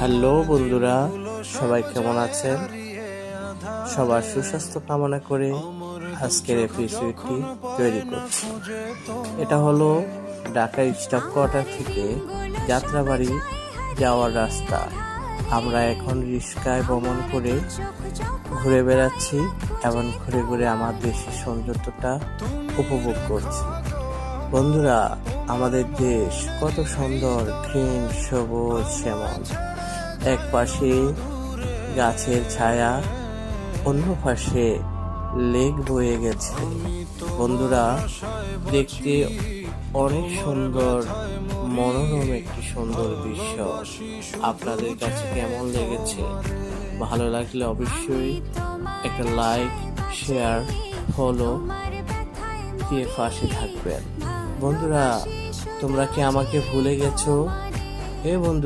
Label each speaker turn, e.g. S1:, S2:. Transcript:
S1: Hello বন্ধুরা, সবাই কেমন আছেন? সবার সুস্বাস্থ্য কামনা করে আজকের এপিসোডটি তৈরি করছি। এটা হলো ঢাকা স্টাফ কোয়ার্টার থেকে যাত্রাবাড়ি যাওয়ার রাস্তা। আমরা এখন রিক্সায় ভ্রমণ করে ঘুরে বেড়াচ্ছি এবং ঘুরে ঘুরে আমার দেশের সৌন্দর্যটা উপভোগ করছি। বন্ধুরা, আমাদের দেশ কত সুন্দর, গ্রিন, সবুজ, শ্যামল। এক পাশে গাছের ছায়া, অন্য পাশে লেক বয়ে গেছে। বন্ধুরা, দেখতে অনেক সুন্দর, মনোরম একটি সুন্দর দৃশ্য। আপনাদের কাছে কেমন লেগেছে? ভালো লাগলে অবশ্যই একটা লাইক, শেয়ার, ফলো দিয়ে পাশে থাকবেন। বন্ধুরা, তোমরা কি আমাকে ভুলে গেছো? বন্ধু